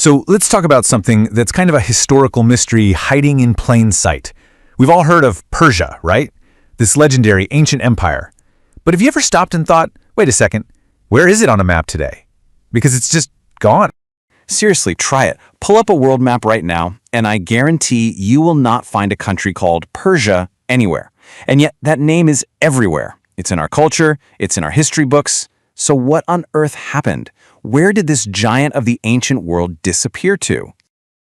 So let's talk about something that's kind of a historical mystery hiding in plain sight. We've all heard of Persia, right? This legendary ancient empire. But have you ever stopped and thought, wait a second, where is it on a map today? Because it's just gone. Seriously, try it. Pull up a world map right now, and I guarantee you will not find a country called Persia anywhere. And yet that name is everywhere. It's in our culture, it's in our history books. So what on earth happened? Where did this giant of the ancient world disappear to?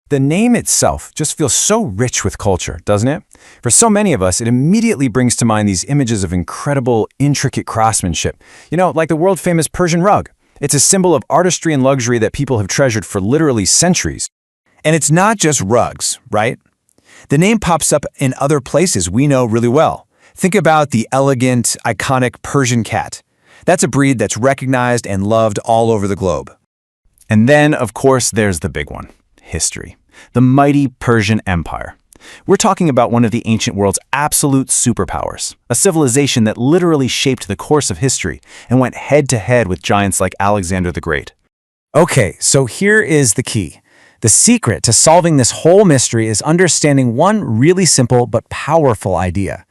The name itself just feels so rich with culture, doesn't it? For so many of us, it immediately brings to mind these images of incredible, intricate craftsmanship. Like the world-famous Persian rug. It's a symbol of artistry and luxury that people have treasured for literally centuries. And it's not just rugs, right? The name pops up in other places we know really well. Think about the elegant, iconic Persian cat. That's a breed that's recognized and loved all over the globe. And then, of course, there's the big one. History. The mighty Persian Empire. We're talking about one of the ancient world's absolute superpowers, a civilization that literally shaped the course of history and went head-to-head with giants like Alexander the Great. Okay, so here is the key. The secret to solving this whole mystery is understanding one really simple but powerful idea.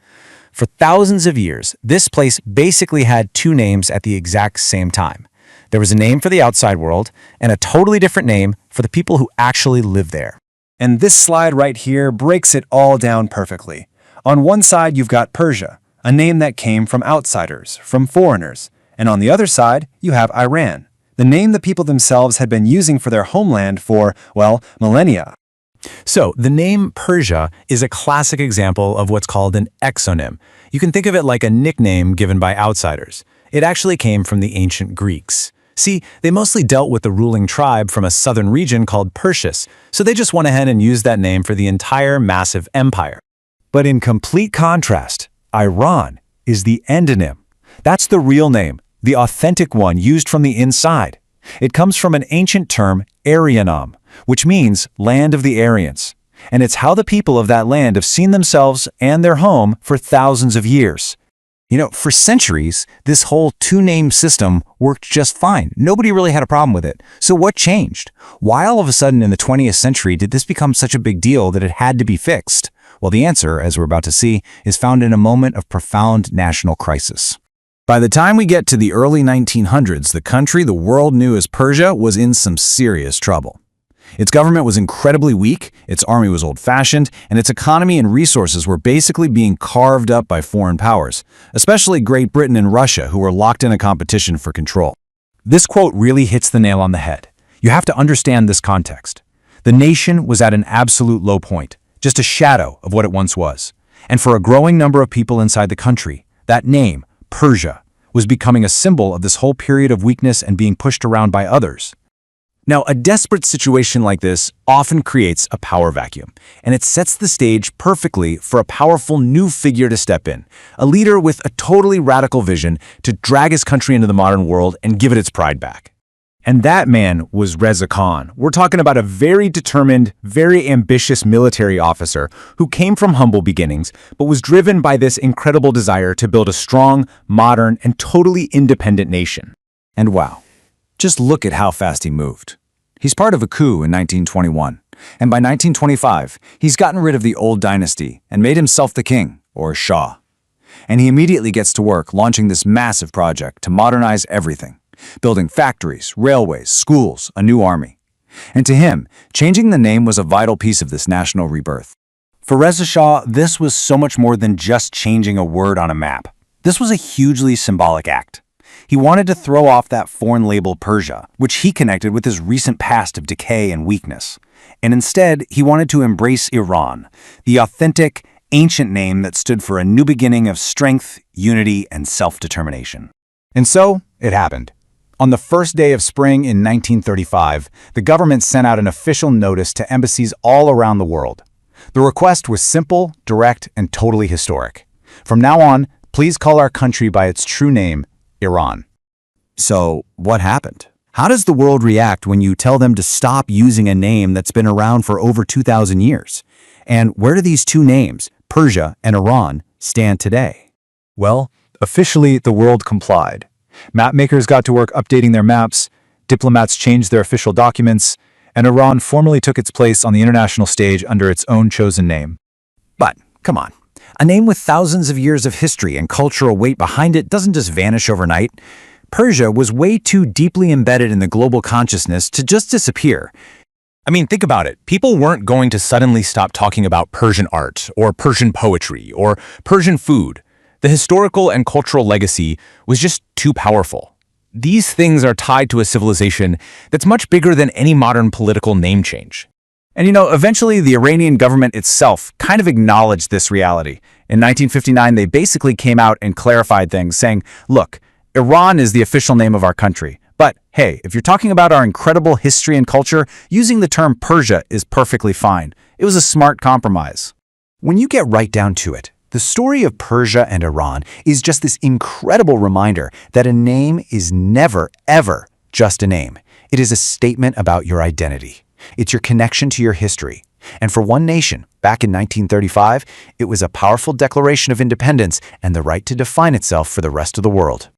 For thousands of years, this place basically had two names at the exact same time. There was a name for the outside world and a totally different name for the people who actually live there. And this slide right here breaks it all down perfectly. On one side, you've got Persia, a name that came from outsiders, from foreigners. And on the other side, you have Iran, the name the people themselves had been using for their homeland for, well, millennia. So the name Persia is a classic example of what's called an exonym. You can think of it like a nickname given by outsiders. It actually came from the ancient Greeks. See, they mostly dealt with the ruling tribe from a southern region called Persia, so they just went ahead and used that name for the entire massive empire. But in complete contrast, Iran is the endonym. That's the real name, the authentic one used from the inside. It comes from an ancient term, Aryanum, which means land of the Aryans. And it's how the people of that land have seen themselves and their home for thousands of years. For centuries, this whole two-name system worked just fine. Nobody really had a problem with it. So what changed? Why all of a sudden in the 20th century did this become such a big deal that it had to be fixed? Well, the answer, as we're about to see, is found in a moment of profound national crisis. By the time we get to the early 1900s, the country the world knew as Persia was in some serious trouble. Its government was incredibly weak, its army was old-fashioned, and its economy and resources were basically being carved up by foreign powers, especially Great Britain and Russia, who were locked in a competition for control. This quote really hits the nail on the head. You have to understand this context. The nation was at an absolute low point, just a shadow of what it once was. And for a growing number of people inside the country, that name, Persia, was becoming a symbol of this whole period of weakness and being pushed around by others. Now, a desperate situation like this often creates a power vacuum, and it sets the stage perfectly for a powerful new figure to step in, a leader with a totally radical vision to drag his country into the modern world and give it its pride back. And that man was Reza Khan. We're talking about a very determined, very ambitious military officer who came from humble beginnings, but was driven by this incredible desire to build a strong, modern, and totally independent nation. And wow. Just look at how fast he moved. He's part of a coup in 1921, and by 1925, he's gotten rid of the old dynasty and made himself the king, or Shah. And he immediately gets to work launching this massive project to modernize everything, building factories, railways, schools, a new army. And to him, changing the name was a vital piece of this national rebirth. For Reza Shah, this was so much more than just changing a word on a map. This was a hugely symbolic act. He wanted to throw off that foreign label Persia, which he connected with his recent past of decay and weakness. And instead, he wanted to embrace Iran, the authentic, ancient name that stood for a new beginning of strength, unity, and self-determination. And so, it happened. On the first day of spring in 1935, the government sent out an official notice to embassies all around the world. The request was simple, direct, and totally historic. From now on, please call our country by its true name, Iran. So, what happened? How does the world react when you tell them to stop using a name that's been around for over 2,000 years? And where do these two names, Persia and Iran, stand today? Well, officially, the world complied. Mapmakers got to work updating their maps, diplomats changed their official documents, and Iran formally took its place on the international stage under its own chosen name. But, come on, a name with thousands of years of history and cultural weight behind it doesn't just vanish overnight. Persia was way too deeply embedded in the global consciousness to just disappear. I mean, think about it. People weren't going to suddenly stop talking about Persian art, or Persian poetry, or Persian food. The historical and cultural legacy was just too powerful. These things are tied to a civilization that's much bigger than any modern political name change. And eventually the Iranian government itself kind of acknowledged this reality. In 1959, they basically came out and clarified things, saying, look, Iran is the official name of our country. But hey, if you're talking about our incredible history and culture, using the term Persia is perfectly fine. It was a smart compromise. When you get right down to it, the story of Persia and Iran is just this incredible reminder that a name is never, ever just a name. It is a statement about your identity. It's your connection to your history. And for one nation, back in 1935, it was a powerful declaration of independence and the right to define itself for the rest of the world.